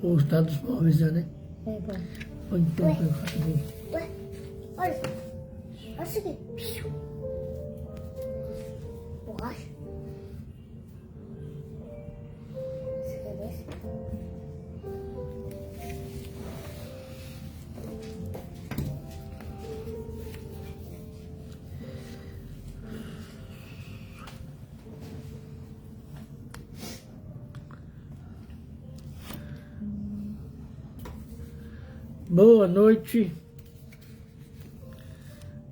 O estado dos móveis, né? É bom. Ou então, eu faço bem. Ué, olha isso aqui. Borracha. Você quer ver? Boa noite,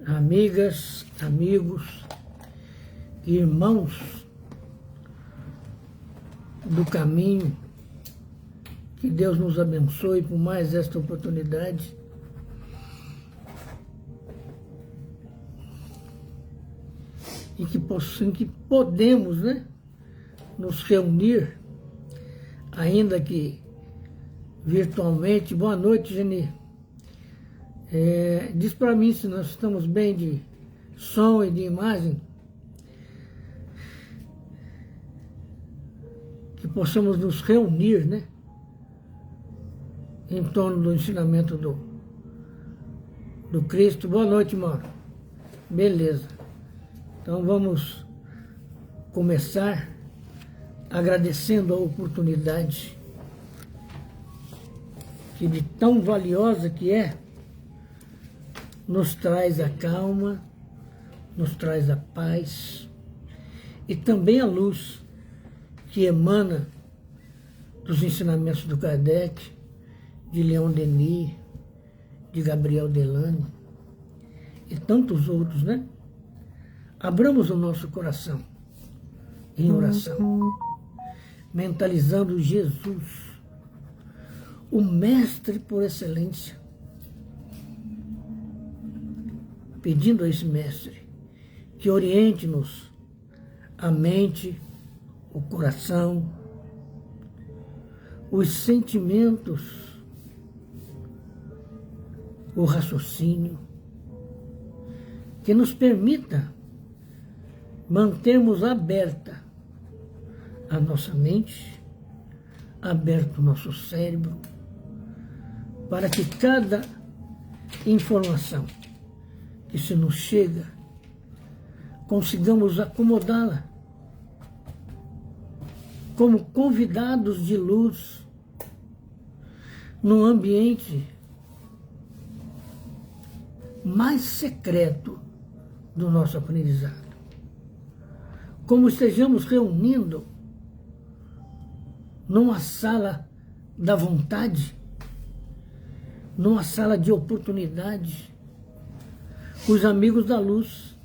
amigas, amigos, irmãos do caminho. Que Deus nos abençoe por mais esta oportunidade. E que podemos, né, nos reunir, ainda que virtualmente. Boa noite, Geni. Diz para mim se nós estamos bem de som e de imagem. Que possamos nos reunir, né, em torno do ensinamento do Cristo. Boa noite, Mauro. Beleza. Então vamos começar agradecendo a oportunidade que de tão valiosa que é, nos traz a calma, nos traz a paz e também a luz que emana dos ensinamentos do Kardec, de Leon Denis, de Gabriel Delano e tantos outros, né? Abramos o nosso coração em oração, mentalizando Jesus, o mestre por excelência, pedindo a esse mestre que oriente-nos a mente, o coração, os sentimentos, o raciocínio, que nos permita mantermos aberta a nossa mente, aberto o nosso cérebro, para que cada informação que se nos chega, consigamos acomodá-la como convidados de luz no ambiente mais secreto do nosso aprendizado. Como estejamos reunindo numa sala da vontade, numa sala de oportunidade, os amigos da luz,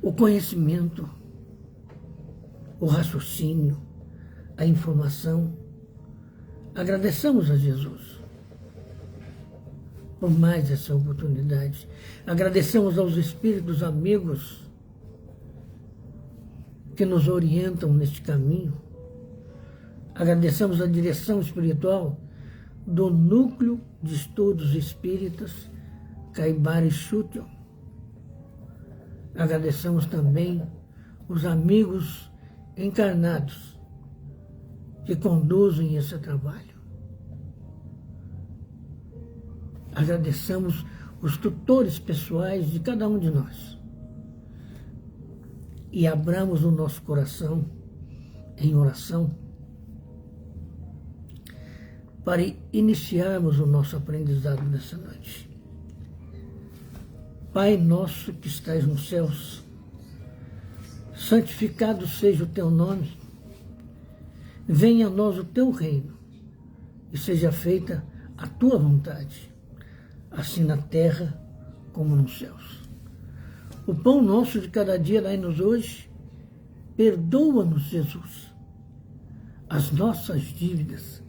o conhecimento, o raciocínio, a informação. Agradecemos a Jesus por mais essa oportunidade. Agradecemos aos espíritos amigos que nos orientam neste caminho. Agradecemos a direção espiritual do Núcleo de Estudos Espíritas Caibara Schutel. Agradecemos também os amigos encarnados que conduzem esse trabalho. Agradecemos os tutores pessoais de cada um de nós. E abramos o nosso coração em oração para iniciarmos o nosso aprendizado nessa noite. Pai nosso que estais nos céus, santificado seja o teu nome, venha a nós o teu reino e seja feita a tua vontade, assim na terra como nos céus. O pão nosso de cada dia dai-nos hoje, perdoa-nos, Jesus, as nossas dívidas,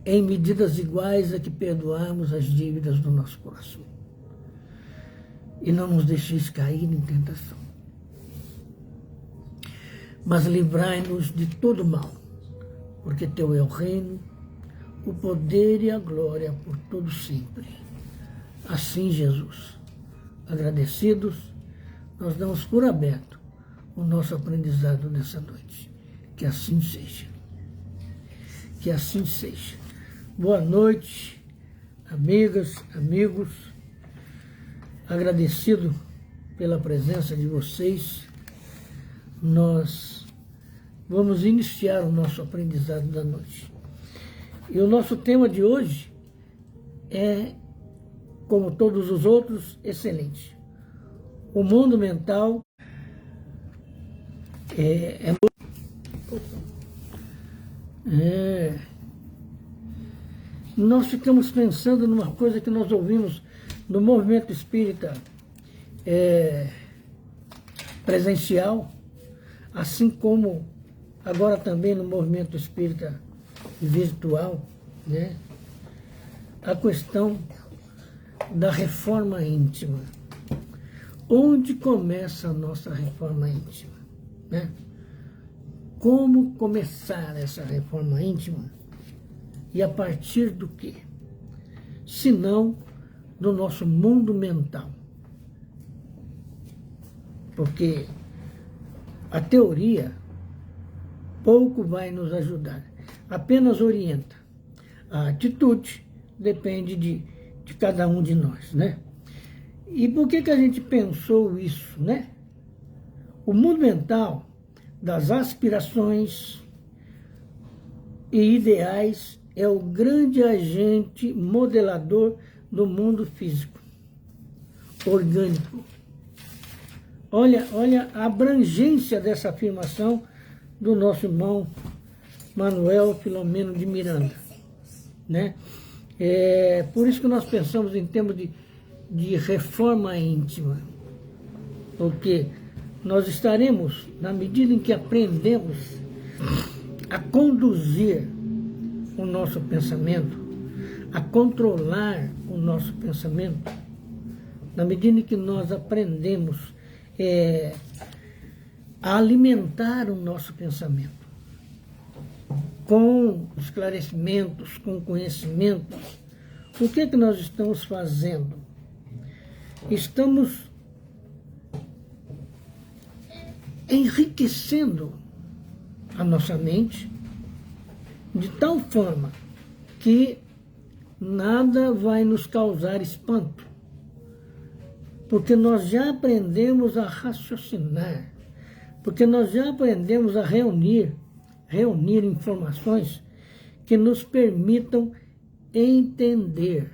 em medidas iguais a que perdoarmos as dívidas do nosso próximo. E não nos deixeis cair em tentação, mas livrai-nos de todo mal, porque teu é o reino, o poder e a glória por todo sempre. Assim, Jesus, agradecidos, nós damos por aberto o nosso aprendizado nessa noite. Que assim seja. Que assim seja. Boa noite, amigas, amigos. Agradecido pela presença de vocês. Nós vamos iniciar o nosso aprendizado da noite. E o nosso tema de hoje é, como todos os outros, excelente. O mundo mental Nós ficamos pensando numa coisa que nós ouvimos no movimento espírita presencial, assim como agora também no movimento espírita virtual, né? A questão da reforma íntima. Onde começa a nossa reforma íntima, né? Como começar essa reforma íntima? E a partir do quê? Se não do nosso mundo mental. Porque a teoria pouco vai nos ajudar, apenas orienta. A atitude depende de cada um de nós, né? E por que a gente pensou isso, né? O mundo mental das aspirações e ideais é o grande agente modelador do mundo físico, orgânico. Olha a abrangência dessa afirmação do nosso irmão Manuel Filomeno de Miranda, né? Por isso que nós pensamos em termos de reforma íntima, porque nós estaremos, na medida em que aprendemos a conduzir o nosso pensamento, a controlar o nosso pensamento, na medida em que nós aprendemos a alimentar o nosso pensamento com esclarecimentos, com conhecimentos, o que nós estamos fazendo? Estamos enriquecendo a nossa mente de tal forma que nada vai nos causar espanto, porque nós já aprendemos a raciocinar, porque nós já aprendemos a reunir informações que nos permitam entender,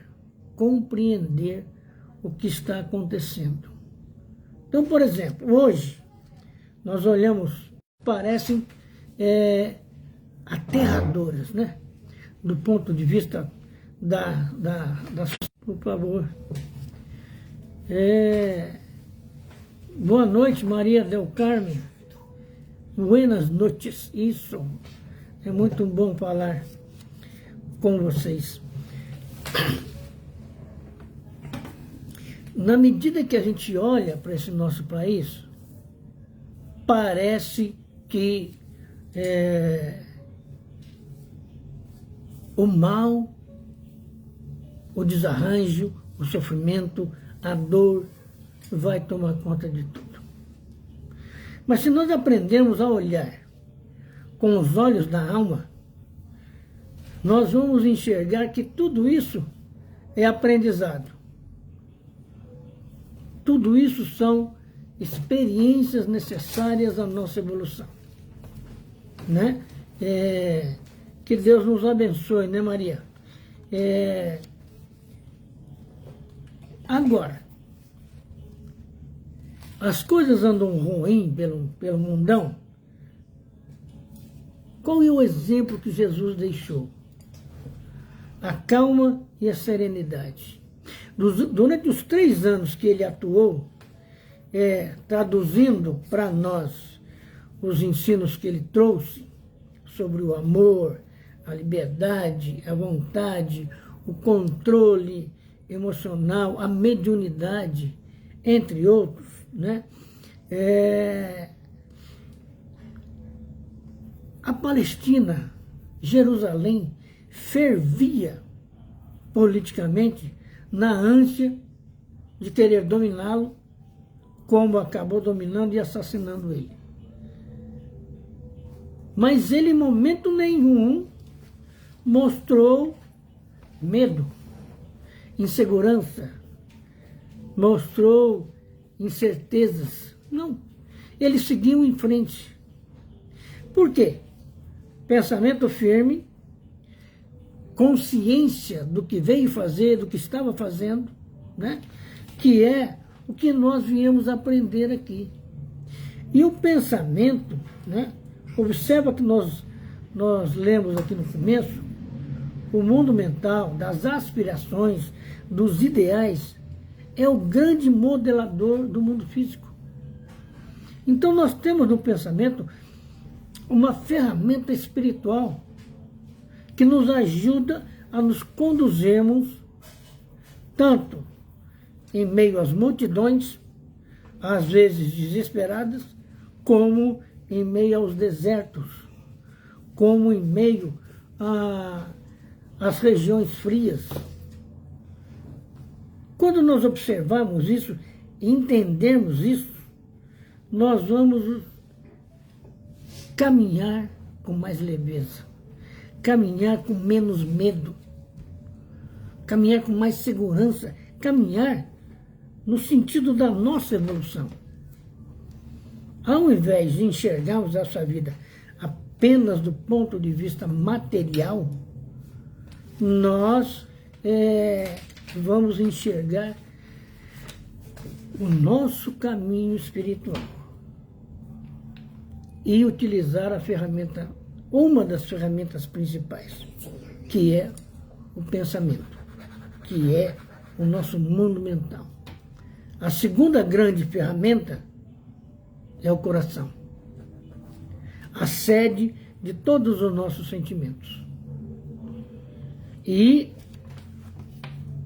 compreender o que está acontecendo. Então, por exemplo, hoje nós olhamos, parecem aterradoras, né? Do ponto de vista da por favor. Boa noite, Maria del Carmen. Buenas noches. Isso. É muito bom falar com vocês. Na medida que a gente olha para esse nosso país, parece que o mal, o desarranjo, o sofrimento, a dor vai tomar conta de tudo. Mas se nós aprendermos a olhar com os olhos da alma, nós vamos enxergar que tudo isso é aprendizado. Tudo isso são experiências necessárias à nossa evolução, né? Que Deus nos abençoe, né, Maria? Agora, as coisas andam ruim pelo mundão. Qual é o exemplo que Jesus deixou? A calma e a serenidade. Durante os 3 anos que ele atuou, traduzindo para nós os ensinos que ele trouxe sobre o amor, a liberdade, a vontade, o controle emocional, a mediunidade, entre outros, né? A Palestina, Jerusalém, fervia politicamente na ânsia de querer dominá-lo, como acabou dominando e assassinando ele. Mas ele, em momento nenhum, mostrou medo, insegurança, mostrou incertezas. Não. Ele seguiu em frente. Por quê? Pensamento firme, consciência do que veio fazer, do que estava fazendo, né? Que é o que nós viemos aprender aqui. E o pensamento, né? Observa que nós lemos aqui no começo, o mundo mental, das aspirações, dos ideais, é o grande modelador do mundo físico. Então nós temos no pensamento uma ferramenta espiritual que nos ajuda a nos conduzirmos tanto em meio às multidões, às vezes desesperadas, como em meio aos desertos, como em meio às regiões frias. Quando nós observarmos isso, entendermos isso, nós vamos caminhar com mais leveza, caminhar com menos medo, caminhar com mais segurança, caminhar no sentido da nossa evolução. Ao invés de enxergarmos essa vida apenas do ponto de vista material, nós vamos enxergar o nosso caminho espiritual e utilizar a ferramenta, uma das ferramentas principais, que é o pensamento, que é o nosso mundo mental. A segunda grande ferramenta é o coração, a sede de todos os nossos sentimentos. E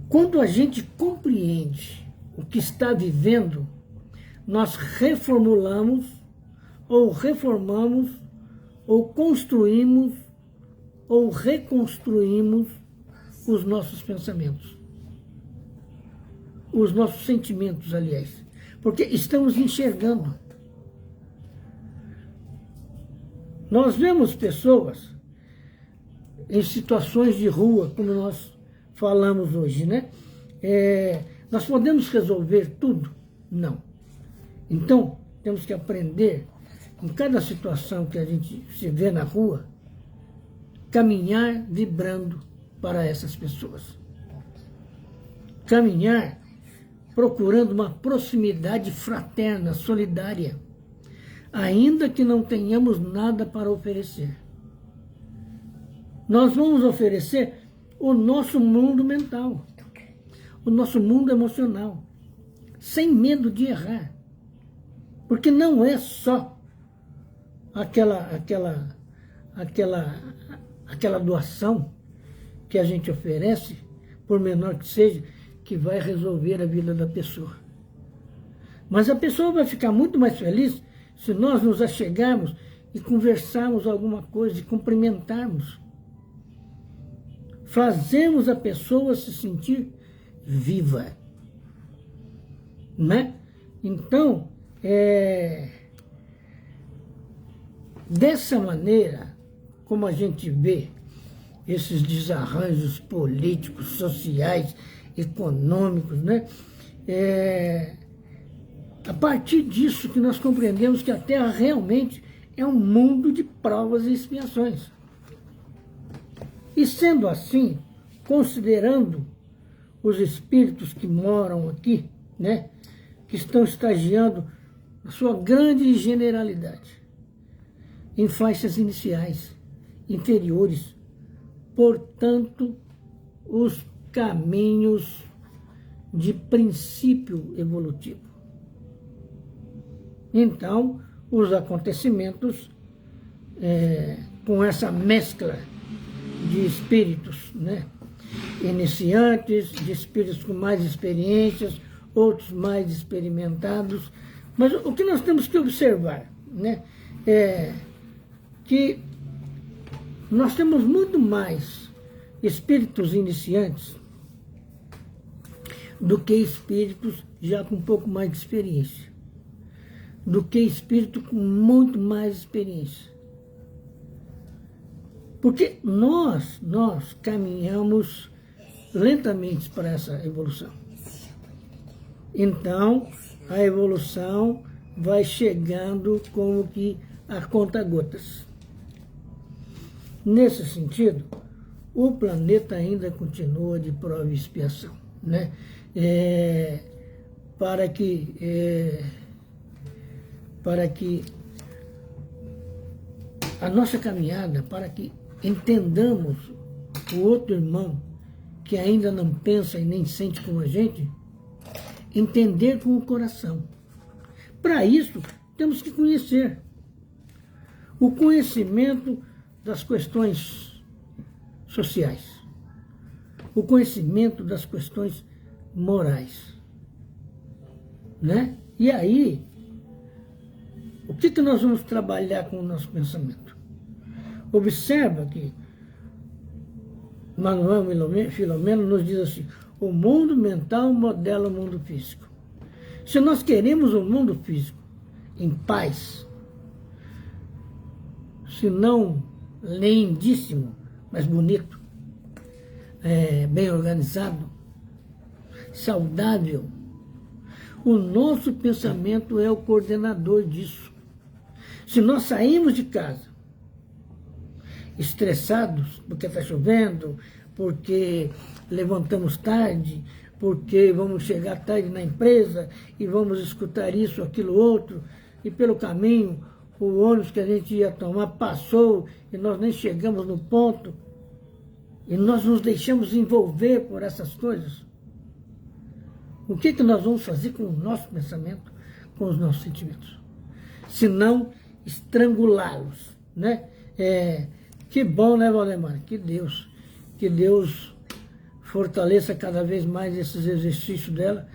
quando a gente compreende o que está vivendo, nós reformulamos, ou reformamos, ou construímos, ou reconstruímos os nossos pensamentos. Os nossos sentimentos, aliás. Porque estamos enxergando. Nós vemos pessoas em situações de rua, como nós falamos hoje, né? Nós podemos resolver tudo? Não. Então, temos que aprender, em cada situação que a gente se vê na rua, caminhar vibrando para essas pessoas. Caminhar procurando uma proximidade fraterna, solidária, ainda que não tenhamos nada para oferecer. Nós vamos oferecer o nosso mundo mental, o nosso mundo emocional, sem medo de errar. Porque não é só aquela doação que a gente oferece, por menor que seja, que vai resolver a vida da pessoa. Mas a pessoa vai ficar muito mais feliz se nós nos achegarmos e conversarmos alguma coisa, e cumprimentarmos. Fazemos a pessoa se sentir viva. Né? Então, dessa maneira, como a gente vê esses desarranjos políticos, sociais, econômicos, né? A partir disso que nós compreendemos que a Terra realmente é um mundo de provas e expiações. E sendo assim, considerando os espíritos que moram aqui, né? Que estão estagiando na sua grande generalidade, em faixas iniciais, inferiores, portanto, os caminhos de princípio evolutivo. Então, os acontecimentos, com essa mescla de espíritos, né? Iniciantes, de espíritos com mais experiências, outros mais experimentados. Mas o que nós temos que observar, né? É que nós temos muito mais espíritos iniciantes do que espíritos já com um pouco mais de experiência, do que espírito com muito mais experiência. Porque nós caminhamos lentamente para essa evolução. Então, a evolução vai chegando como que a conta-gotas. Nesse sentido, o planeta ainda continua de prova e expiação, né? Para que a nossa caminhada, para que entendamos o outro irmão que ainda não pensa e nem sente como a gente, entender com o coração. Para isso, temos que conhecer. O conhecimento das questões sociais. O conhecimento das questões morais. Né? E aí, o que nós vamos trabalhar com o nosso pensamento? Observa que Manuel Filomeno nos diz assim: o mundo mental modela o mundo físico. Se nós queremos um mundo físico em paz, se não lindíssimo, mas bonito, bem organizado, saudável, o nosso pensamento é o coordenador disso. Se nós saímos de casa estressados, porque está chovendo, porque levantamos tarde, porque vamos chegar tarde na empresa e vamos escutar isso, aquilo, outro, e pelo caminho o ônibus que a gente ia tomar passou e nós nem chegamos no ponto, e nós nos deixamos envolver por essas coisas. O que nós vamos fazer com o nosso pensamento, com os nossos sentimentos? Se não estrangulá-los, né? Que bom, né, Valdemar? Que Deus fortaleça cada vez mais esses exercícios dela,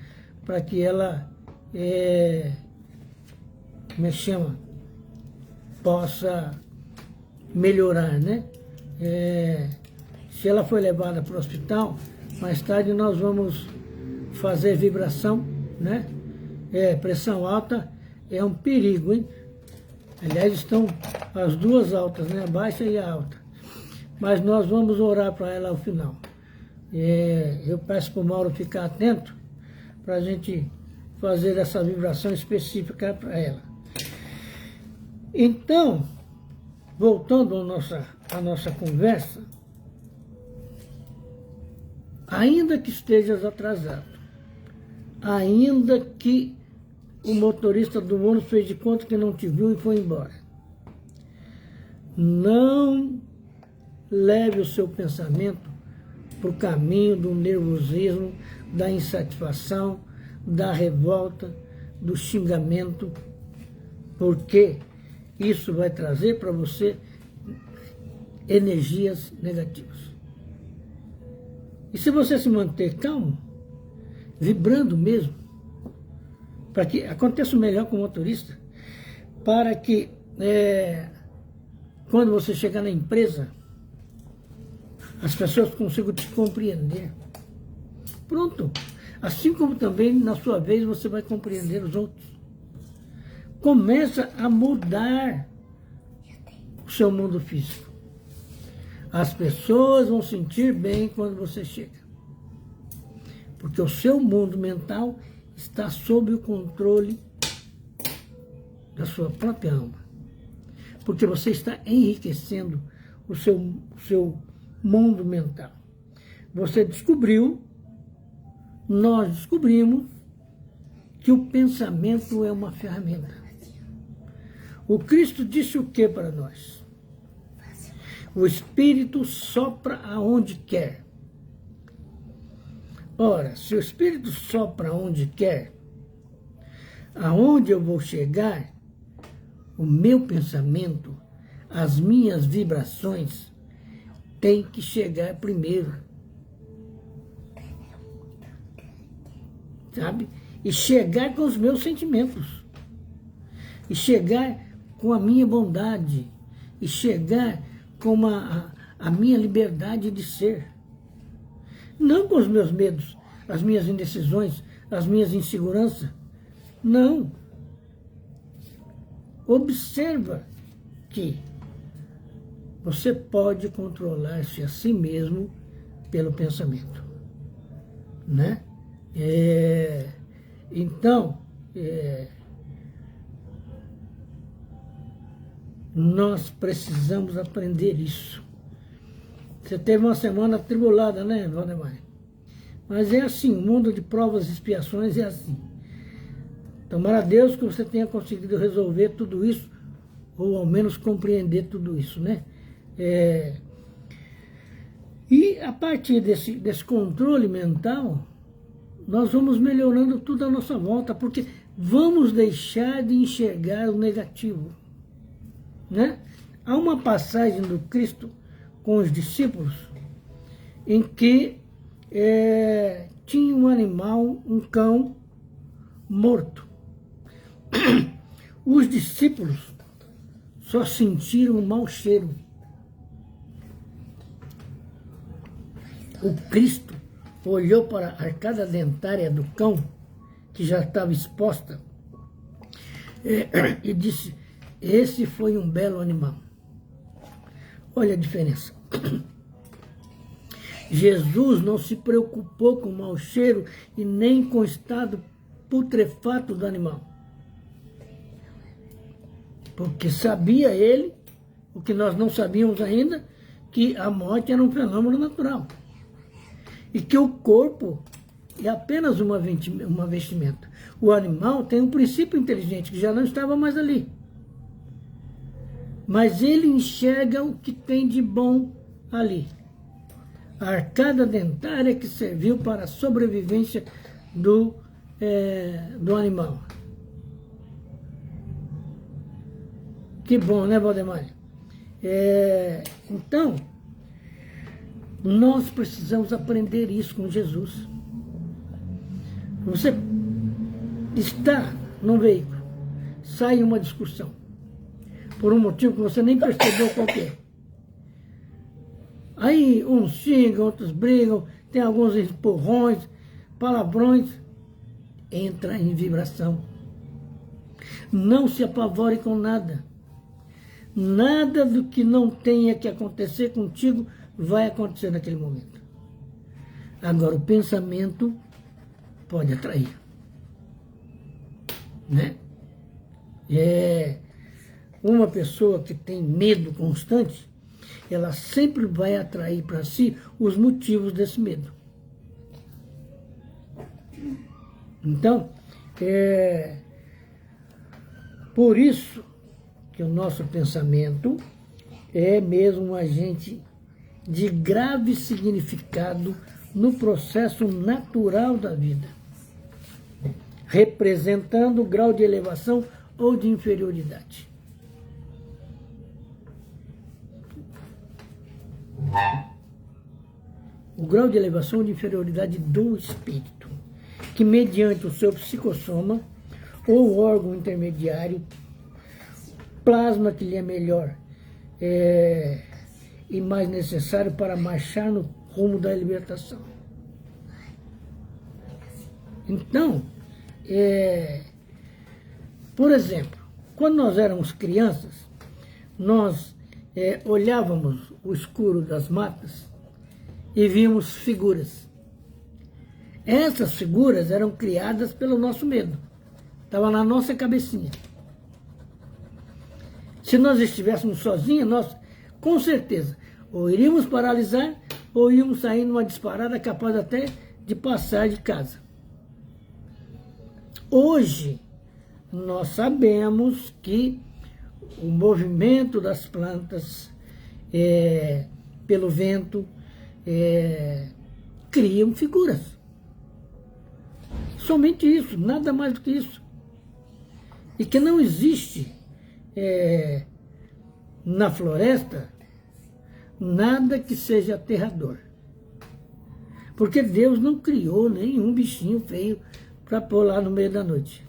para que ela, como é que chama? Possa melhorar, né? Se ela foi levada para o hospital, mais tarde nós vamos fazer vibração, né? Pressão alta é um perigo, hein? Aliás, estão as duas altas, né? A baixa e a alta. Mas nós vamos orar para ela ao final. Eu peço para o Mauro ficar atento para a gente fazer essa vibração específica para ela. Então, voltando à nossa conversa, ainda que estejas atrasado, ainda que o motorista do ônibus fez de conta que não te viu e foi embora, não leve o seu pensamento para o caminho do nervosismo, da insatisfação, da revolta, do xingamento, porque isso vai trazer para você energias negativas. E se você se manter calmo, vibrando mesmo, para que aconteça o melhor com o motorista, para que quando você chegar na empresa, as pessoas consigam te compreender. Pronto. Assim como também, na sua vez, você vai compreender os outros. Começa a mudar o seu mundo físico. As pessoas vão sentir bem quando você chega. Porque o seu mundo mental está sob o controle da sua própria alma. Porque você está enriquecendo o seu mundo mental. Você descobriu, nós descobrimos, que o pensamento é uma ferramenta. O Cristo disse o que para nós? O Espírito sopra aonde quer. Ora, se o Espírito sopra aonde quer, aonde eu vou chegar, o meu pensamento, as minhas vibrações, tem que chegar primeiro. Sabe? E chegar com os meus sentimentos. E chegar com a minha bondade. E chegar com a minha liberdade de ser. Não com os meus medos, as minhas indecisões, as minhas inseguranças. Não. Observa que você pode controlar-se a si mesmo pelo pensamento, né? Então, nós precisamos aprender isso. Você teve uma semana atribulada, né, Valdemar? Mas é assim, o mundo de provas e expiações é assim. Tomara a Deus que você tenha conseguido resolver tudo isso, ou ao menos compreender tudo isso, né? E a partir desse controle mental, nós vamos melhorando tudo à nossa volta, porque vamos deixar de enxergar o negativo, né? Há uma passagem do Cristo com os discípulos em que tinha um animal, um cão morto. Os discípulos só sentiram um mau cheiro. O Cristo olhou para a arcada dentária do cão, que já estava exposta, e disse: esse foi um belo animal. Olha a diferença. Jesus não se preocupou com o mau cheiro e nem com o estado putrefato do animal. Porque sabia ele, o que nós não sabíamos ainda, que a morte era um fenômeno natural. E que o corpo é apenas uma vestimenta. O animal tem um princípio inteligente, que já não estava mais ali. Mas ele enxerga o que tem de bom ali. A arcada dentária que serviu para a sobrevivência do animal. Que bom, né, Valdemar? Então, nós precisamos aprender isso com Jesus. Você está num veículo, sai uma discussão, por um motivo que você nem percebeu qual que é. Aí uns xingam, outros brigam, tem alguns empurrões, palavrões, entra em vibração. Não se apavore com nada. Nada do que não tenha que acontecer contigo vai acontecer naquele momento. Agora, o pensamento pode atrair, né? Uma pessoa que tem medo constante, ela sempre vai atrair para si os motivos desse medo. Então, por isso que o nosso pensamento é mesmo um agente de grave significado no processo natural da vida, representando o grau de elevação ou de inferioridade. O grau de elevação ou de inferioridade do espírito, que mediante o seu psicossoma ou órgão intermediário plasma que lhe é melhor e mais necessário para marchar no rumo da libertação. Então, por exemplo, quando nós éramos crianças, nós olhávamos o escuro das matas e víamos figuras. Essas figuras eram criadas pelo nosso medo. Estava na nossa cabecinha. Se nós estivéssemos sozinhos, nós, com certeza, ou iríamos paralisar, ou iríamos sair numa disparada capaz até de passar de casa. Hoje, nós sabemos que o movimento das plantas pelo vento criam figuras. Somente isso, nada mais do que isso. E que não existe na floresta nada que seja aterrador. Porque Deus não criou nenhum bichinho feio para pôr lá no meio da noite.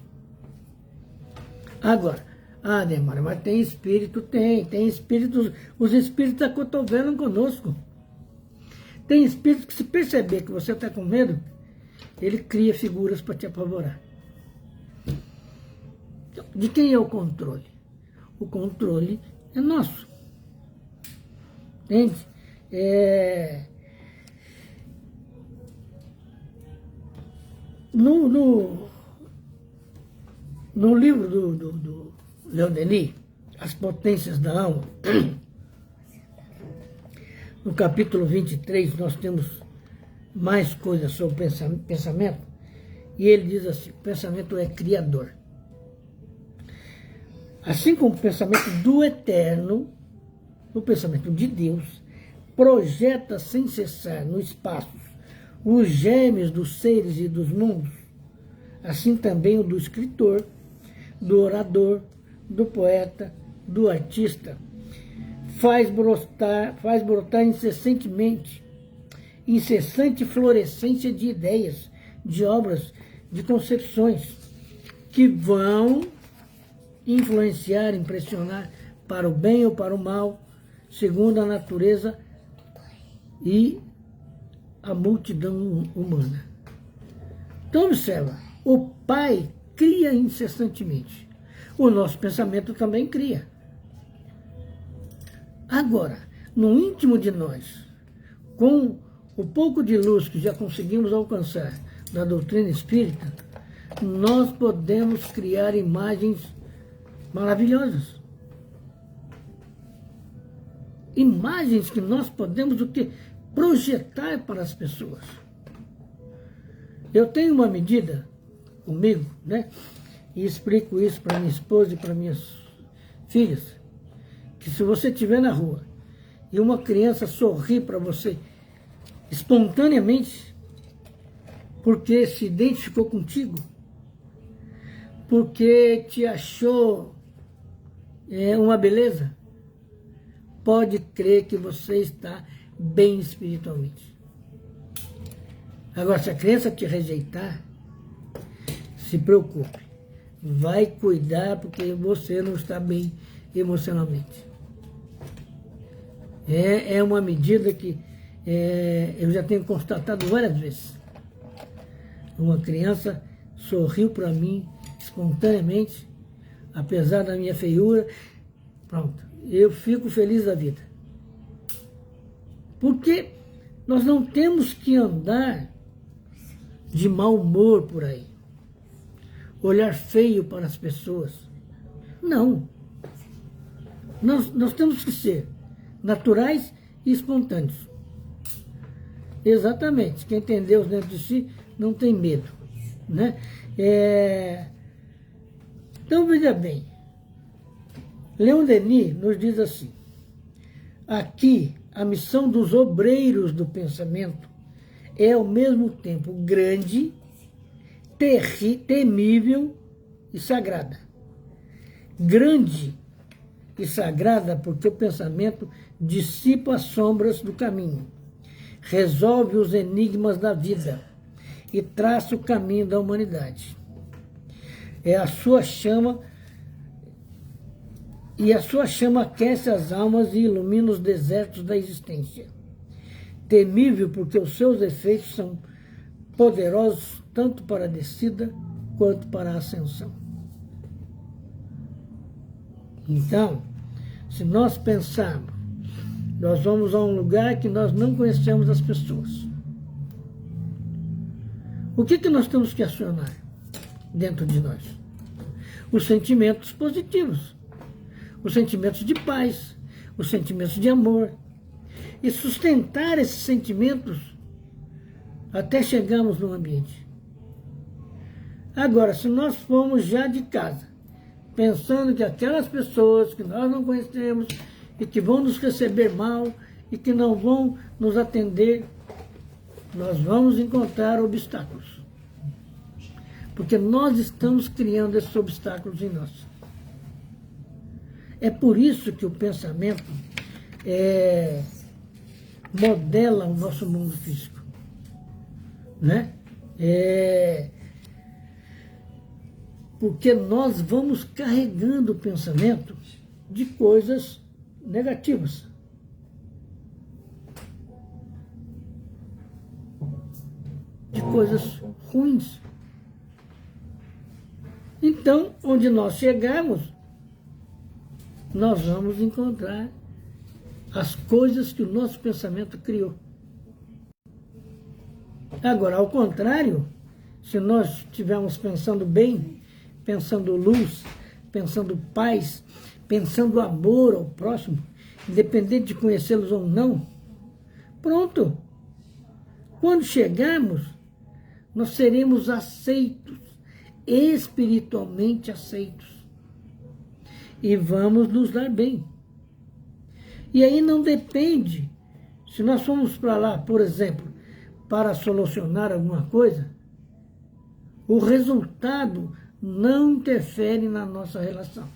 Agora, Demora, mas tem espírito? Tem espíritos, os espíritos acotovelam conosco. Tem espírito que, se perceber que você está com medo, ele cria figuras para te apavorar. De quem é o controle? O controle é nosso. Entende? No livro do Leon Denis, As Potências da Alma, no capítulo 23, nós temos mais coisas sobre pensamento, e ele diz assim: o pensamento é criador. Assim como o pensamento do eterno, o pensamento de Deus, projeta sem cessar no espaço os germes dos seres e dos mundos, assim também o do escritor, do orador, do poeta, do artista, faz brotar incessante florescência de ideias, de obras, de concepções, que vão influenciar, impressionar para o bem ou para o mal, segundo a natureza e a multidão humana. Então observa, o Pai cria incessantemente. O nosso pensamento também cria. Agora, no íntimo de nós, com o pouco de luz que já conseguimos alcançar da doutrina espírita, nós podemos criar imagens maravilhosas. Imagens que nós podemos o quê? Projetar para as pessoas. Eu tenho uma medida comigo, né? E explico isso para minha esposa e para minhas filhas, que se você estiver na rua e uma criança sorrir para você espontaneamente, porque se identificou contigo, porque te achou uma beleza, pode crer que você está bem espiritualmente. Agora, se a criança te rejeitar, se preocupe. Vai cuidar porque você não está bem emocionalmente. É uma medida que eu já tenho constatado várias vezes. Uma criança sorriu para mim espontaneamente, apesar da minha feiura. Pronto, eu fico feliz da vida. Porque nós não temos que andar de mau humor por aí, olhar feio para as pessoas. Não. Nós temos que ser naturais e espontâneos. Exatamente. Quem tem Deus dentro de si não tem medo, né? Então, veja bem. Leon Denis nos diz assim: aqui, a missão dos obreiros do pensamento é ao mesmo tempo grande, temível e sagrada. Grande e sagrada porque o pensamento dissipa as sombras do caminho, resolve os enigmas da vida e traça o caminho da humanidade. É a sua chama, e a sua chama aquece as almas e ilumina os desertos da existência. Temível porque os seus efeitos são poderosos tanto para a descida quanto para a ascensão. Então, se nós pensarmos, nós vamos a um lugar que nós não conhecemos as pessoas. O que nós temos que acionar dentro de nós? Os sentimentos positivos, os sentimentos de paz, os sentimentos de amor, e sustentar esses sentimentos até chegarmos no ambiente. Agora, se nós formos já de casa, pensando que aquelas pessoas que nós não conhecemos e que vão nos receber mal e que não vão nos atender, nós vamos encontrar obstáculos. Porque nós estamos criando esses obstáculos em nós. É por isso que o pensamento modela o nosso mundo físico, né? Porque nós vamos carregando o pensamento de coisas negativas. De coisas ruins. Então, onde nós chegarmos, nós vamos encontrar as coisas que o nosso pensamento criou. Agora, ao contrário, se nós estivermos pensando bem, pensando luz, pensando paz, pensando amor ao próximo, independente de conhecê-los ou não, pronto. Quando chegarmos, nós seremos aceitos, espiritualmente aceitos. E vamos nos dar bem. E aí não depende, se nós formos para lá, por exemplo, para solucionar alguma coisa, o resultado não interfere na nossa relação.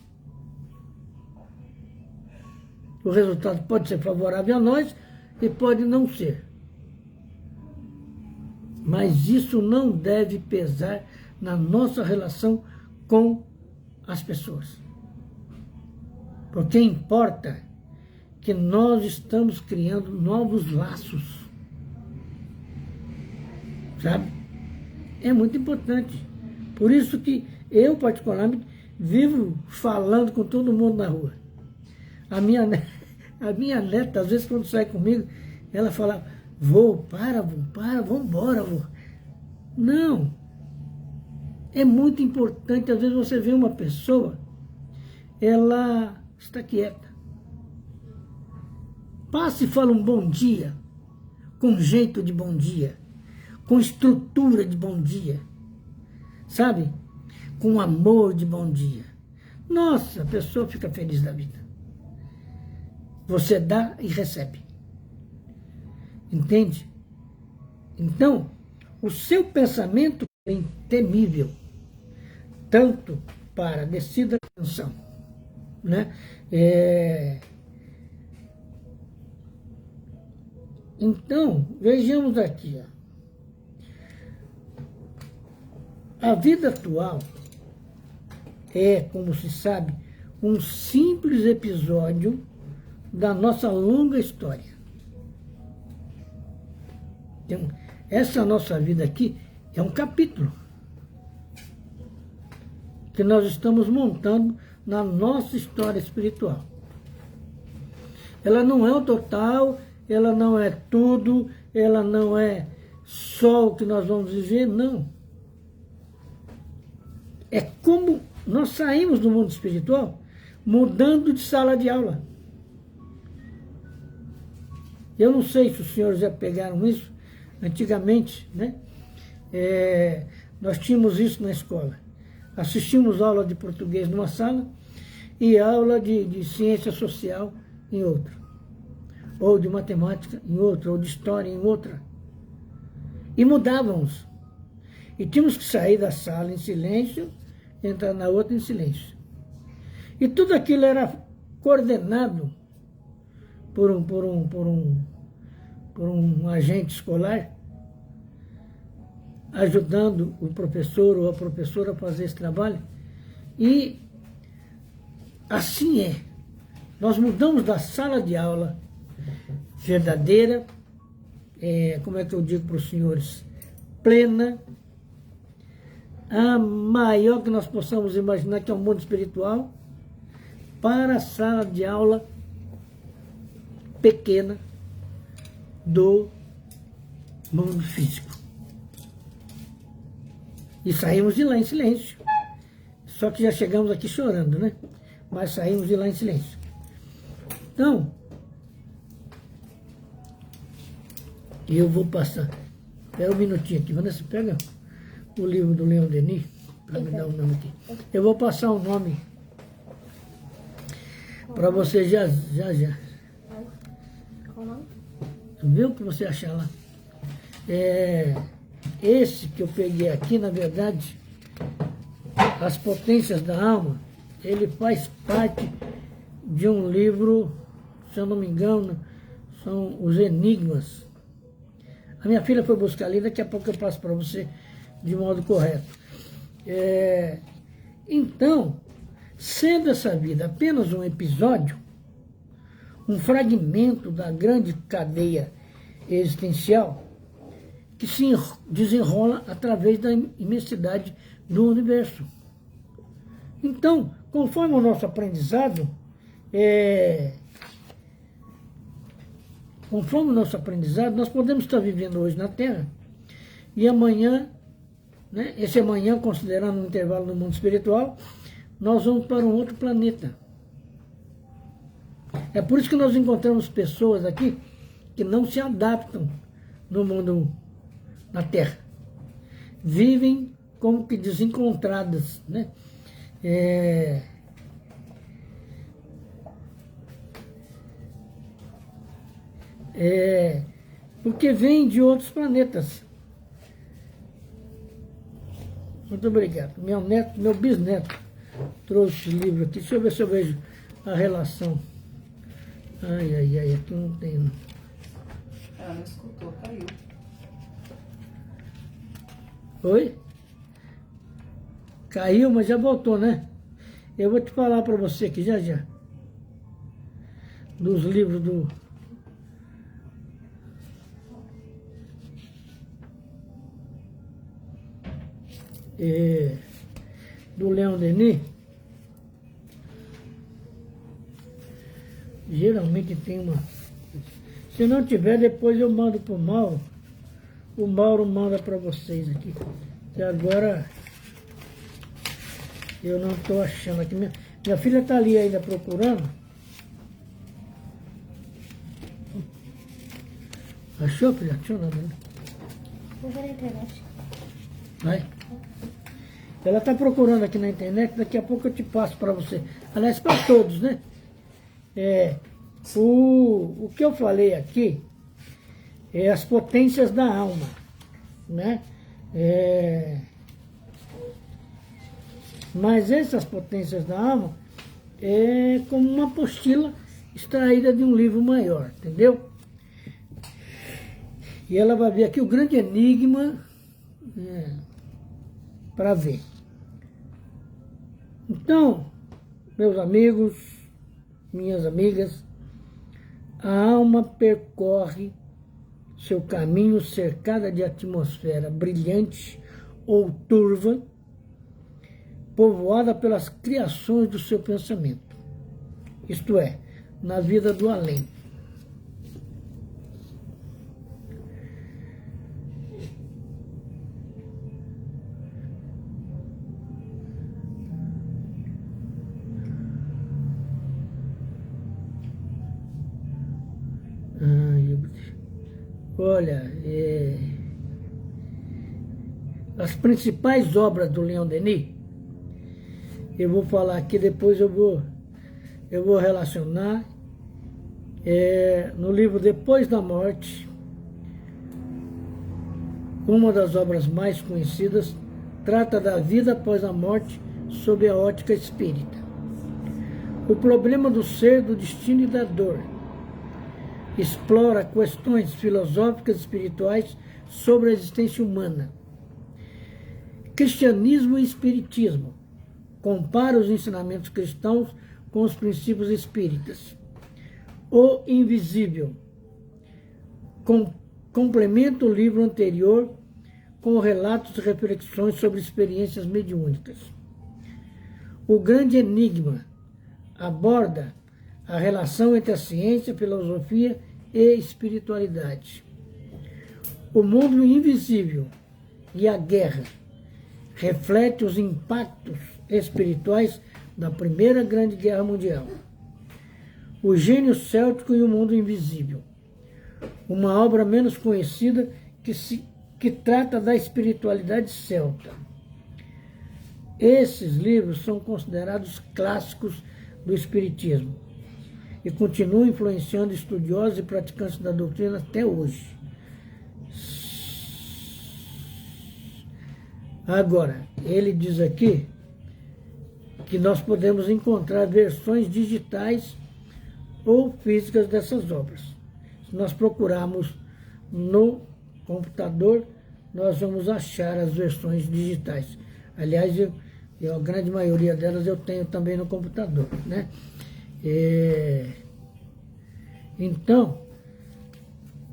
O resultado pode ser favorável a nós e pode não ser. Mas isso não deve pesar na nossa relação com as pessoas. Porque importa que nós estamos criando novos laços. Sabe? É muito importante. Por isso que eu, particularmente, vivo falando com todo mundo na rua. A minha neta, às vezes, quando sai comigo, ela fala, vamos embora, vô. Não. É muito importante, às vezes você vê uma pessoa, ela está quieta. Passe e fala um bom dia, com jeito de bom dia, com estrutura de bom dia, sabe? Com amor de bom dia. Nossa, a pessoa fica feliz da vida. Você dá e recebe. Entende? Então, o seu pensamento é temível, tanto para descida da atenção, né? Então, vejamos aqui, ó. A vida atual é, como se sabe, um simples episódio da nossa longa história. Então, essa nossa vida aqui é um capítulo que nós estamos montando na nossa história espiritual. Ela não é o total, ela não é tudo, ela não é só o que nós vamos viver, não. É como nós saímos do mundo espiritual mudando de sala de aula. Eu não sei se os senhores já pegaram isso. Antigamente, né? Nós tínhamos isso na escola. Assistimos aula de português numa sala e aula de ciência social em outra. Ou de matemática em outra, ou de história em outra. E mudávamos. E tínhamos que sair da sala em silêncio, entrar na outra em silêncio. E tudo aquilo era coordenado por um agente escolar, ajudando o professor ou a professora a fazer esse trabalho. E assim é. Nós mudamos da sala de aula verdadeira, como é que eu digo para os senhores, plena, a maior que nós possamos imaginar, que é o mundo espiritual, para a sala de aula pequena do mundo físico. E saímos de lá em silêncio. Só que já chegamos aqui chorando, né? Mas saímos de lá em silêncio. Então, eu vou passar. Espera um minutinho aqui. Vanessa, pega o livro do Leon Denis, para me dar o nome aqui. Eu vou passar o nome para você já. Qual o nome? Vê o que você achar lá. Esse que eu peguei aqui, na verdade, As Potências da Alma, ele faz parte de um livro, se eu não me engano, são Os Enigmas. A minha filha foi buscar ali, daqui a pouco eu passo para você de modo correto. Então, sendo essa vida apenas um episódio, um fragmento da grande cadeia existencial que se desenrola através da imensidade do universo. Então, conforme o nosso aprendizado, conforme o nosso aprendizado, nós podemos estar vivendo hoje na Terra e amanhã, né, esse amanhã, considerando um intervalo no mundo espiritual, nós vamos para um outro planeta. É por isso que nós encontramos pessoas aqui que não se adaptam no mundo, na Terra. Vivem como que desencontradas, né? Porque vêm de outros planetas. Muito obrigado. Meu bisneto trouxe esse livro aqui. Deixa eu ver se eu vejo a relação. Ai, aqui não tem. Não. Ela não escutou, caiu. Oi? Caiu, mas já voltou, né? Eu vou te falar para você aqui já. Dos livros do Leon Denis. Geralmente tem uma... Se não tiver, depois eu mando para o Mauro. O Mauro manda para vocês aqui. E agora eu não estou achando aqui. Minha filha está ali ainda procurando. Achou, filha? Achou nada, né? Vou ver na internet. Vai. Ela está procurando aqui na internet, daqui a pouco eu te passo para você. Aliás, para todos, né? O que eu falei aqui é as potências da alma, né? Mas essas potências da alma é como uma apostila extraída de um livro maior, entendeu? E ela vai ver aqui o grande enigma para ver. Então, meus amigos, minhas amigas, a alma percorre seu caminho cercada de atmosfera brilhante ou turva, povoada pelas criações do seu pensamento, isto é, na vida do além. Olha, as principais obras do Leon Denis, eu vou falar aqui, depois eu vou relacionar. No livro Depois da Morte, uma das obras mais conhecidas, trata da vida após a morte sob a ótica espírita. O problema do ser, do destino e da dor. Explora questões filosóficas e espirituais sobre a existência humana. Cristianismo e Espiritismo. Compara os ensinamentos cristãos com os princípios espíritas. O Invisível. Complementa o livro anterior com relatos e reflexões sobre experiências mediúnicas. O Grande Enigma aborda a relação entre a ciência, filosofia e espiritualidade. O Mundo Invisível e a Guerra reflete os impactos espirituais da Primeira Grande Guerra Mundial. O Gênio Céltico e o Mundo Invisível, uma obra menos conhecida que trata da espiritualidade celta. Esses livros são considerados clássicos do espiritismo e continuam influenciando estudiosos e praticantes da doutrina até hoje. Agora, ele diz aqui que nós podemos encontrar versões digitais ou físicas dessas obras. Se nós procurarmos no computador, nós vamos achar as versões digitais. Aliás, a grande maioria delas eu tenho também no computador, né? Então,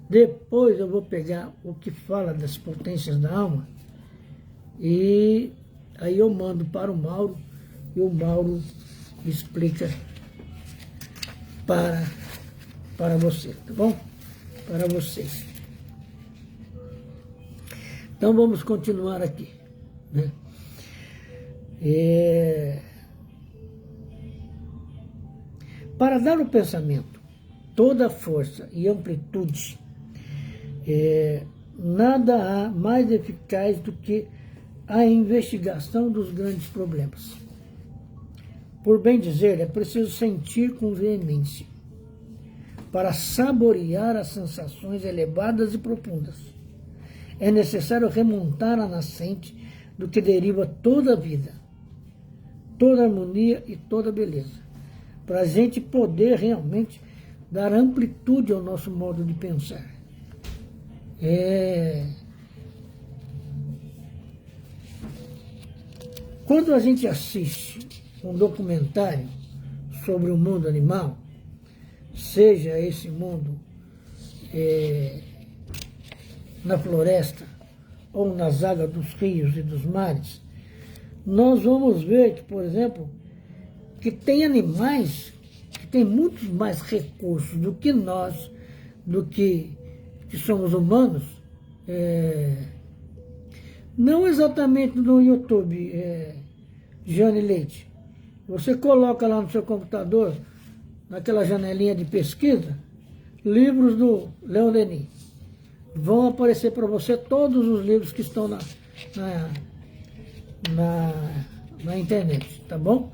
depois eu vou pegar o que fala das potências da alma e aí eu mando para o Mauro e o Mauro explica para você, tá bom? para vocês. Então vamos continuar aqui, né? Para dar ao pensamento toda a força e amplitude, nada há mais eficaz do que a investigação dos grandes problemas. Por bem dizer, é preciso sentir com veemência para saborear as sensações elevadas e profundas. É necessário remontar a nascente do que deriva toda a vida, toda a harmonia e toda a beleza, para a gente poder realmente dar amplitude ao nosso modo de pensar. Quando a gente assiste um documentário sobre o mundo animal, seja esse mundo na floresta ou nas águas dos rios e dos mares, nós vamos ver que, por exemplo, que tem animais que têm muitos mais recursos do que nós, do que somos humanos, não exatamente no YouTube, Jane Leite. Você coloca lá no seu computador, naquela janelinha de pesquisa, livros do Leon Denis. Vão aparecer para você todos os livros que estão na internet, tá bom?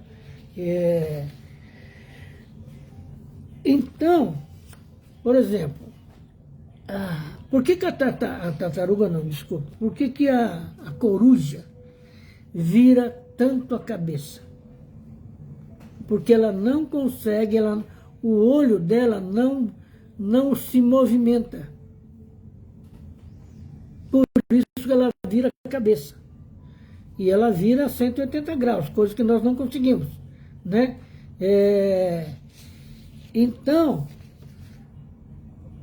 Então, por exemplo, por que a tartaruga não, desculpa, por que a coruja vira tanto a cabeça? Porque ela não consegue, o olho dela não se movimenta. Por isso que ela vira a cabeça. E ela vira 180 graus, coisa que nós não conseguimos, né? Então,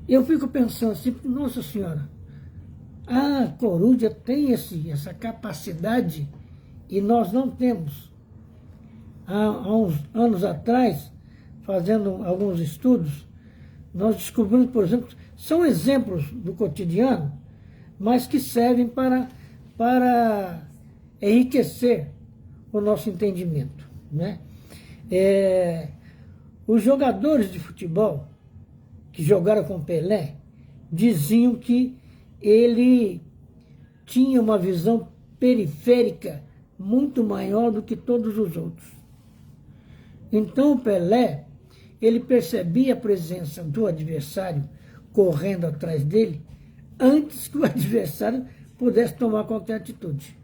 eu fico pensando assim, nossa senhora, a coruja tem essa capacidade e nós não temos. Há uns anos atrás, fazendo alguns estudos, nós descobrimos, por exemplo, são exemplos do cotidiano, mas que servem para enriquecer o nosso entendimento, né? Os jogadores de futebol que jogaram com Pelé diziam que ele tinha uma visão periférica muito maior do que todos os outros. Então o Pelé, ele percebia a presença do adversário correndo atrás dele antes que o adversário pudesse tomar qualquer atitude.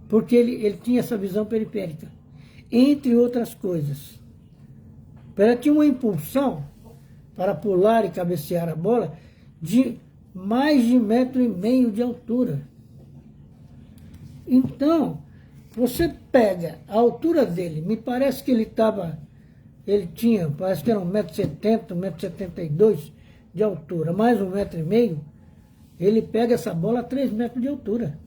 Porque ele tinha essa visão periférica, entre outras coisas. Pelé tinha uma impulsão para pular e cabecear a bola de mais de 1,5 metro de altura. Então, você pega a altura dele, me parece que parece que era 1,70 m, 1,72 m de altura, mais 1,5 m, ele pega essa bola a 3 metros de altura.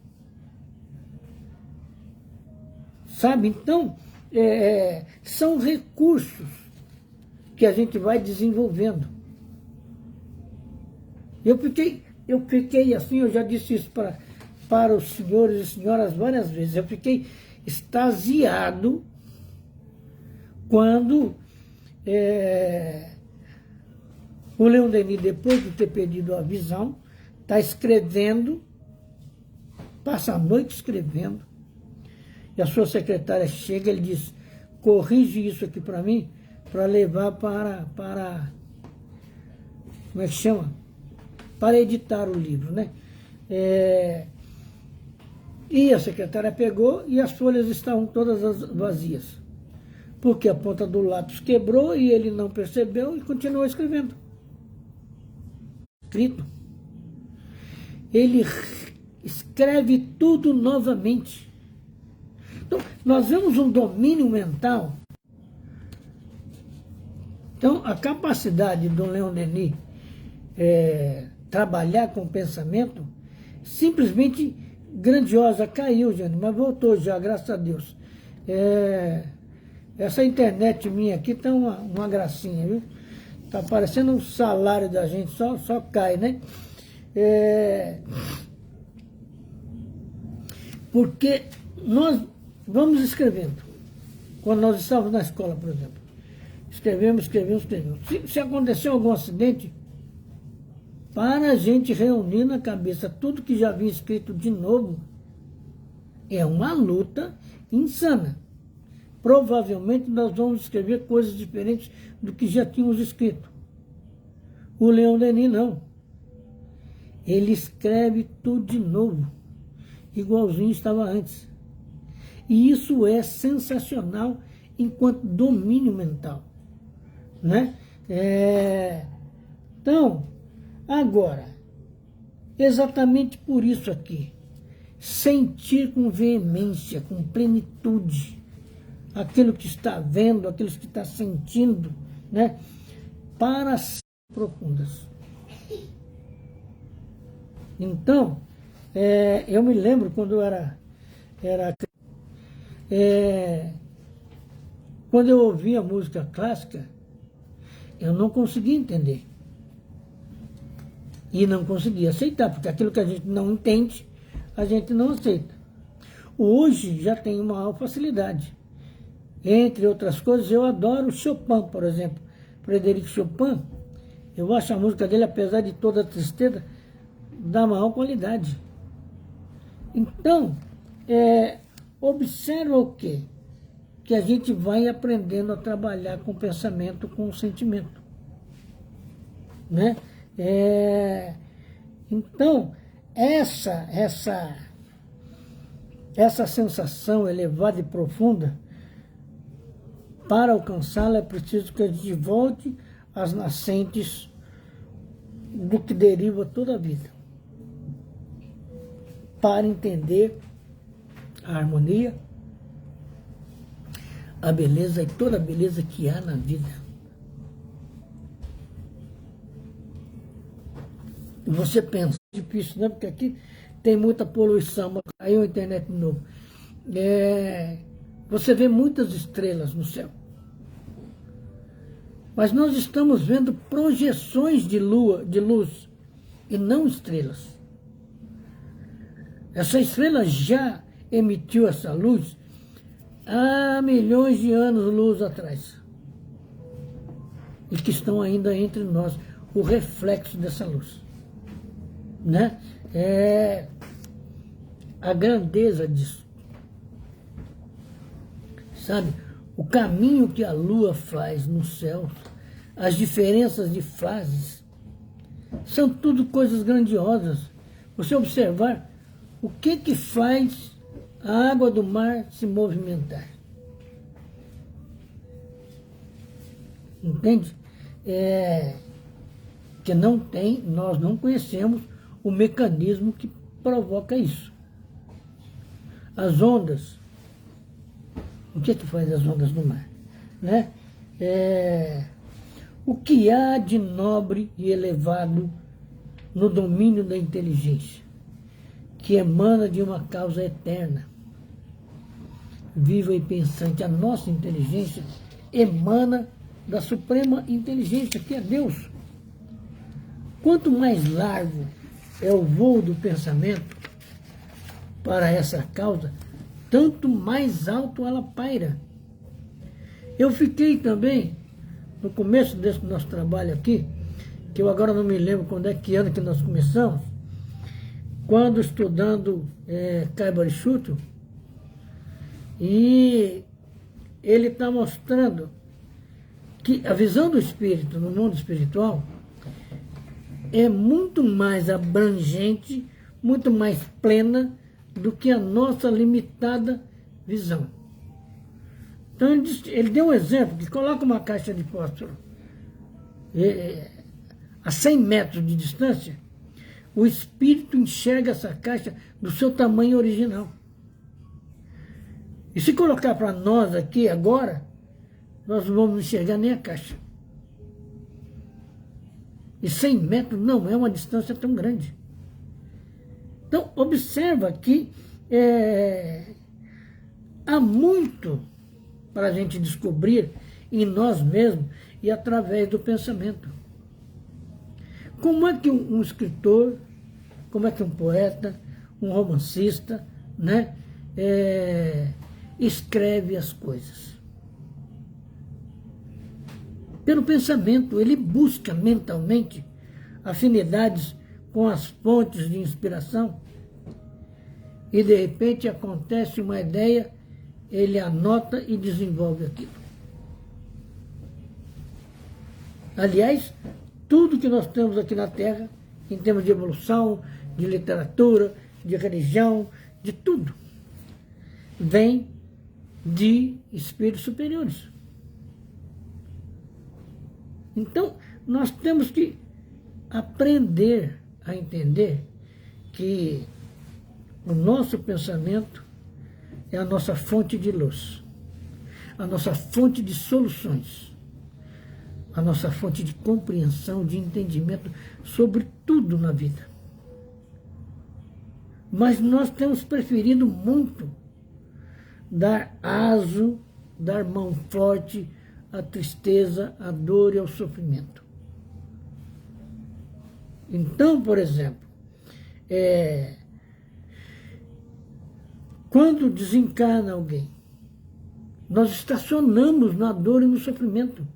Sabe? Então, são recursos que a gente vai desenvolvendo. Eu fiquei assim, eu já disse isso para os senhores e senhoras várias vezes, eu fiquei extasiado quando o Leon Denis, depois de ter perdido a visão, está escrevendo, passa a noite escrevendo, e a sua secretária chega e ele diz, corrige isso aqui para mim, para levar para como é que chama? Para editar o livro, né? E a secretária pegou e as folhas estavam todas vazias, porque a ponta do lápis quebrou e ele não percebeu e continuou escrevendo. Escrito. Ele escreve tudo novamente. Então, nós vemos um domínio mental. Então, a capacidade do Leon Denis trabalhar com o pensamento, simplesmente grandiosa. Caiu, Jane, mas voltou já, graças a Deus. Essa internet minha aqui tá uma gracinha, viu? Tá parecendo um salário da gente, só cai, né? Porque nós vamos escrevendo. Quando nós estávamos na escola, por exemplo. Escrevemos. Se aconteceu algum acidente, para a gente reunir na cabeça tudo que já havia escrito de novo, é uma luta insana. Provavelmente nós vamos escrever coisas diferentes do que já tínhamos escrito. O Leon Denis não. Ele escreve tudo de novo, igualzinho estava antes. E isso é sensacional enquanto domínio mental, né? Então, agora, exatamente por isso aqui, sentir com veemência, com plenitude, aquilo que está vendo, aquilo que está sentindo, né? Para as profundas. Então, eu me lembro quando eu era quando eu ouvia música clássica, eu não conseguia entender. E não conseguia aceitar, porque aquilo que a gente não entende, a gente não aceita. Hoje já tem uma maior facilidade. Entre outras coisas, eu adoro Chopin, por exemplo. Frederic Chopin, eu acho a música dele, apesar de toda a tristeza, da maior qualidade. Então, observa o quê? Que a gente vai aprendendo a trabalhar com o pensamento, com o sentimento. Né? Então, essa sensação elevada e profunda, para alcançá-la é preciso que a gente volte às nascentes do que deriva toda a vida. Para entender a harmonia, a beleza e toda a beleza que há na vida. Você pensa, difícil, né? Porque aqui tem muita poluição, mas caiu a internet de novo. Você vê muitas estrelas no céu. Mas nós estamos vendo projeções de luz, e não estrelas. Essa estrela já emitiu essa luz há milhões de anos-luz atrás. E que estão ainda entre nós, o reflexo dessa luz. Né? A grandeza disso. Sabe? O caminho que a lua faz no céu, as diferenças de fases, são tudo coisas grandiosas. Você observar o que faz a água do mar se movimentar. Entende? Que nós não conhecemos o mecanismo que provoca isso. As ondas. O que faz as ondas do mar? Né? O que há de nobre e elevado no domínio da inteligência, que emana de uma causa eterna, viva e pensante. A nossa inteligência emana da suprema inteligência, que é Deus. Quanto mais largo é o voo do pensamento para essa causa, tanto mais alto ela paira. Eu fiquei também, no começo desse nosso trabalho aqui, que eu agora não me lembro que ano que nós começamos, quando estudando Kai-Barichuto, e ele está mostrando que a visão do espírito no mundo espiritual é muito mais abrangente, muito mais plena do que a nossa limitada visão. Então ele deu um exemplo, que coloca uma caixa de fósforo a 100 metros de distância, o espírito enxerga essa caixa do seu tamanho original. E se colocar para nós aqui agora, nós não vamos enxergar nem a caixa. E 100 metros não é uma distância tão grande. Então, observa que há muito para a gente descobrir em nós mesmos e através do pensamento. Como é que um escritor, como é que um poeta, um romancista, né, escreve as coisas? Pelo pensamento, ele busca mentalmente afinidades com as fontes de inspiração e, de repente, acontece uma ideia, ele anota e desenvolve aquilo. Aliás, tudo que nós temos aqui na Terra, em termos de evolução, de literatura, de religião, de tudo, vem de espíritos superiores. Então, nós temos que aprender a entender que o nosso pensamento é a nossa fonte de luz, a nossa fonte de soluções, a nossa fonte de compreensão, de entendimento sobre tudo na vida. Mas nós temos preferido muito dar aso, dar mão forte à tristeza, à dor e ao sofrimento. Então, por exemplo, quando desencarna alguém, nós estacionamos na dor e no sofrimento.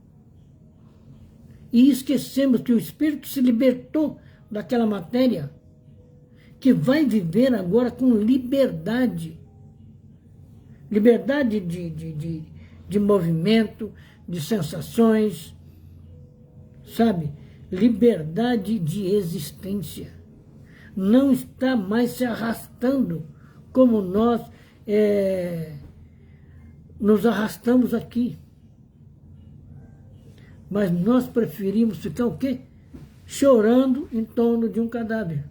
E esquecemos que o espírito se libertou daquela matéria, que vai viver agora com liberdade. Liberdade de movimento, de sensações, sabe? Liberdade de existência. Não está mais se arrastando como nós nos arrastamos aqui. Mas nós preferimos ficar o quê? Chorando em torno de um cadáver.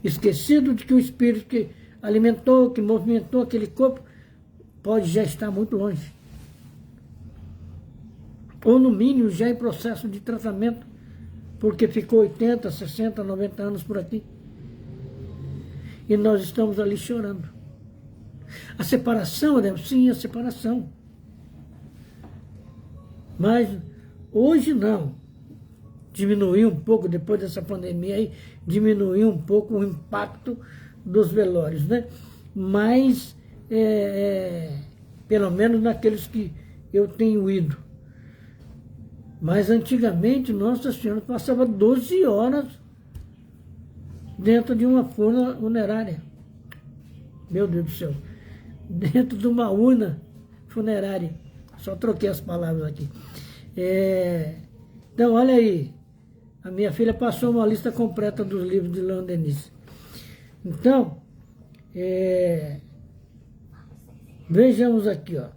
Esquecido de que o espírito que alimentou, que movimentou aquele corpo, pode já estar muito longe. Ou no mínimo já em processo de tratamento, porque ficou 80, 60, 90 anos por aqui. E nós estamos ali chorando. A separação, né? Sim, a separação. Mas hoje não. Diminuiu um pouco, depois dessa pandemia aí, diminuiu um pouco o impacto dos velórios, né? Mas, pelo menos naqueles que eu tenho ido. Mas antigamente, Nossa Senhora passava 12 horas dentro de uma funerária. Meu Deus do céu. Dentro de uma urna funerária. Só troquei as palavras aqui. Então, olha aí. A minha filha passou uma lista completa dos livros de Leon Denis. Então, vejamos aqui, ó.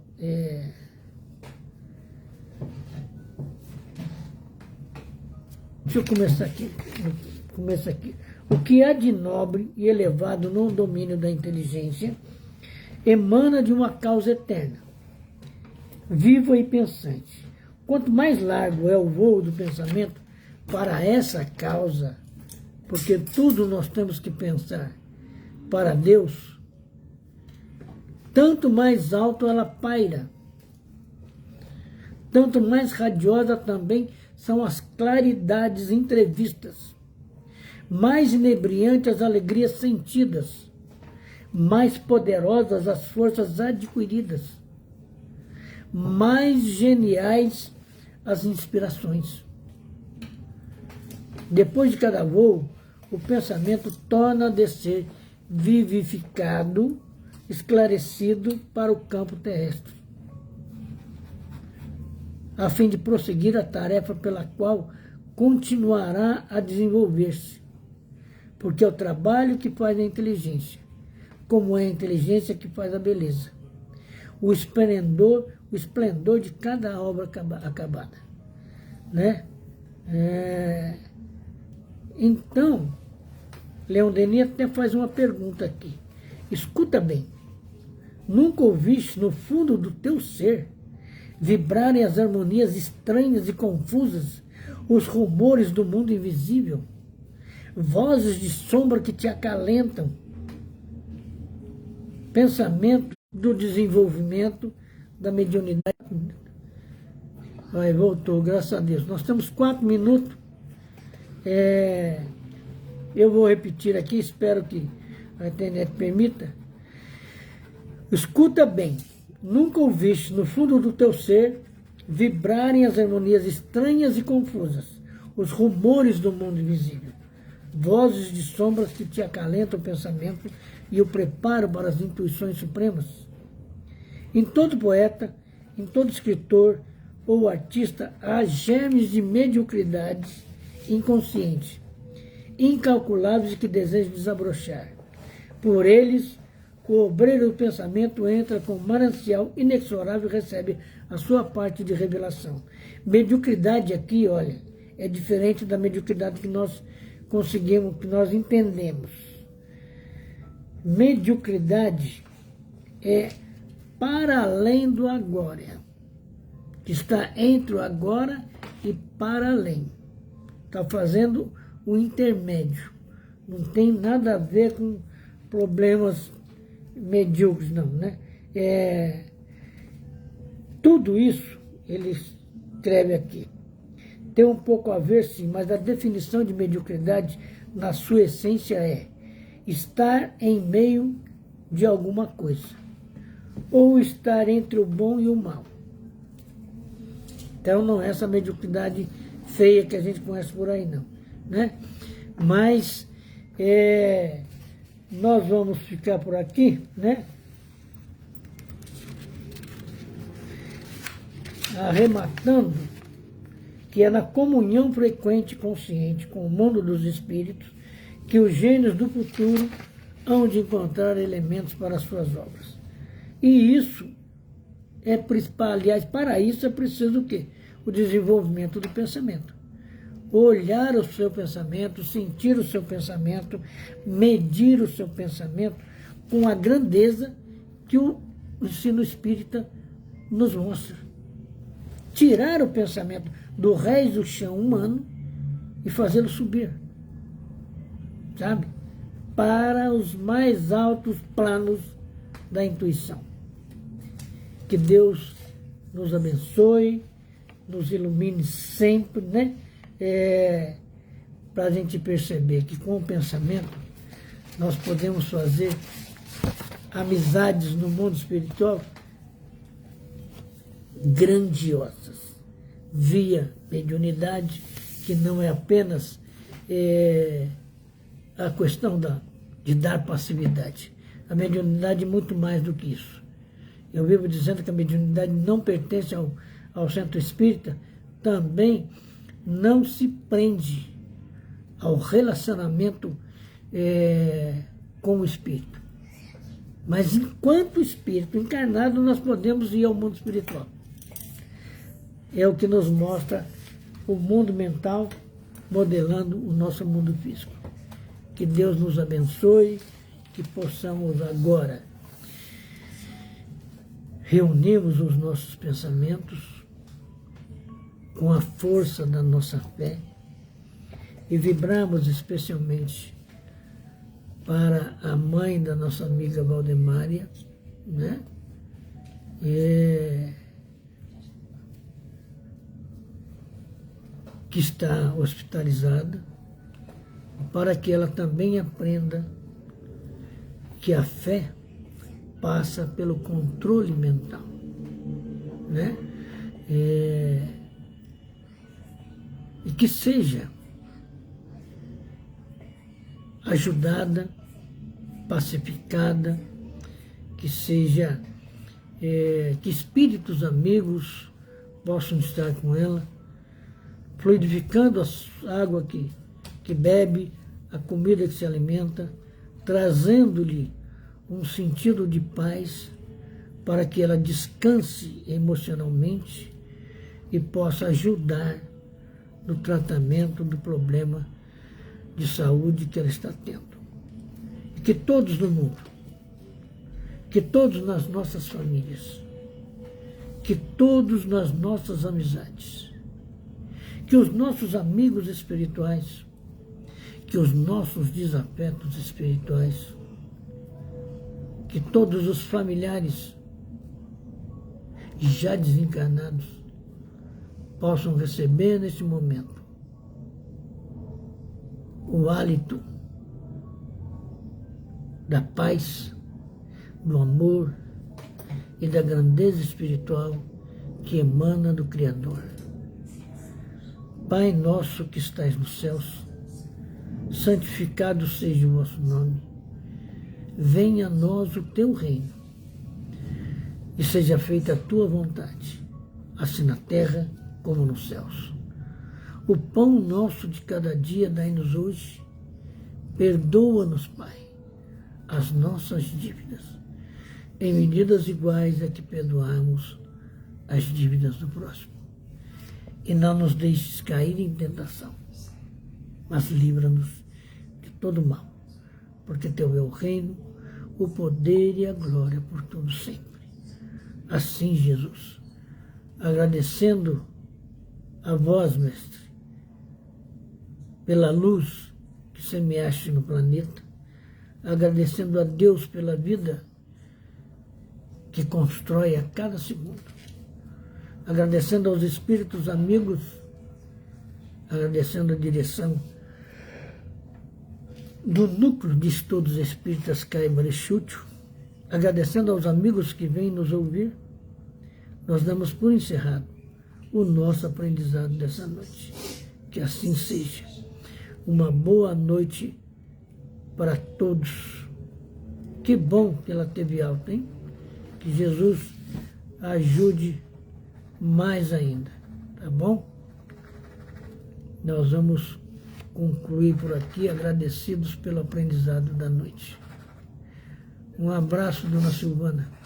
Deixa eu começar aqui. O que há de nobre e elevado no domínio da inteligência emana de uma causa eterna, viva e pensante. Quanto mais largo é o voo do pensamento para essa causa, porque tudo nós temos que pensar para Deus, tanto mais alto ela paira, tanto mais radiosa também são as claridades entrevistas, mais inebriantes as alegrias sentidas, mais poderosas as forças adquiridas, mais geniais as inspirações. Depois de cada voo, o pensamento torna a descer vivificado, esclarecido para o campo terrestre, a fim de prosseguir a tarefa pela qual continuará a desenvolver-se, porque é o trabalho que faz a inteligência, como é a inteligência que faz a beleza, o esplendor de cada obra acabada, né? Então, Leon Denis até faz uma pergunta aqui. Escuta bem, nunca ouviste no fundo do teu ser vibrarem as harmonias estranhas e confusas, os rumores do mundo invisível, vozes de sombra que te acalentam, pensamento do desenvolvimento da mediunidade? Aí voltou, graças a Deus. Nós temos 4 minutos. Eu vou repetir aqui, espero que a internet permita. Escuta bem. Nunca ouviste no fundo do teu ser vibrarem as harmonias estranhas e confusas, os rumores do mundo invisível, vozes de sombras que te acalentam o pensamento e o preparam para as intuições supremas? Em todo poeta, em todo escritor ou artista, há germes de mediocridade inconsciente, incalculáveis e que desejam desabrochar. Por eles, o obreiro do pensamento entra com um manancial inexorável e recebe a sua parte de revelação. Mediocridade aqui, olha, é diferente da mediocridade que nós conseguimos, que nós entendemos. Mediocridade é para além do agora, que está entre o agora e para além. Está fazendo o intermédio. Não tem nada a ver com problemas medíocres, não, né? Tudo isso ele escreve aqui. Tem um pouco a ver, sim, mas a definição de mediocridade, na sua essência, é estar em meio de alguma coisa, ou estar entre o bom e o mal. Então não é essa mediocridade feia que a gente conhece por aí, não, né? Mas nós vamos ficar por aqui, né? Arrematando que é na comunhão frequente e consciente com o mundo dos espíritos que os gênios do futuro hão de encontrar elementos para as suas obras. E isso aliás, para isso é preciso o quê? O desenvolvimento do pensamento. Olhar o seu pensamento, sentir o seu pensamento, medir o seu pensamento com a grandeza que o ensino espírita nos mostra. Tirar o pensamento do rés do chão humano e fazê-lo subir, sabe? Para os mais altos planos da intuição. Que Deus nos abençoe, nos ilumine sempre, né? Para a gente perceber que com o pensamento nós podemos fazer amizades no mundo espiritual grandiosas, via mediunidade, que não é apenas a questão de dar passividade. A mediunidade é muito mais do que isso. Eu vivo dizendo que a mediunidade não pertence ao centro espírita, também não se prende ao relacionamento com o espírito. Mas enquanto espírito encarnado, nós podemos ir ao mundo espiritual. É o que nos mostra o mundo mental modelando o nosso mundo físico. Que Deus nos abençoe, que possamos agora reunirmos os nossos pensamentos com a força da nossa fé e vibrarmos especialmente para a mãe da nossa amiga Valdemária, né? Que está hospitalizada, para que ela também aprenda que a fé passa pelo controle mental, né? E que seja ajudada, pacificada, que seja que espíritos amigos possam estar com ela, fluidificando a água que bebe, a comida que se alimenta, trazendo-lhe um sentido de paz para que ela descanse emocionalmente e possa ajudar no tratamento do problema de saúde que ela está tendo. E que todos no mundo, que todos nas nossas famílias, que todos nas nossas amizades, que os nossos amigos espirituais, que os nossos desafetos espirituais, que todos os familiares já desencarnados possam receber neste momento o hálito da paz, do amor e da grandeza espiritual que emana do Criador. Pai nosso que estais nos céus, santificado seja o vosso nome. Venha a nós o teu reino e seja feita a tua vontade, assim na terra como nos céus. O pão nosso de cada dia dai-nos hoje. Perdoa-nos, Pai, as nossas dívidas, em medidas iguais a que perdoamos as dívidas do próximo. E não nos deixes cair em tentação, mas livra-nos de todo mal, porque teu é o reino, o poder e a glória por todo sempre. Assim, Jesus, agradecendo a vós, Mestre, pela luz que semeaste no planeta, agradecendo a Deus pela vida que constrói a cada segundo, agradecendo aos espíritos amigos, agradecendo a direção do Núcleo de Estudos Espíritas Caibara Chútil, agradecendo aos amigos que vêm nos ouvir, nós damos por encerrado o nosso aprendizado dessa noite. Que assim seja. Uma boa noite para todos. Que bom que ela teve alta, hein? Que Jesus ajude mais ainda, tá bom? Nós vamos concluir por aqui, agradecidos pelo aprendizado da noite. Um abraço, dona Silvana.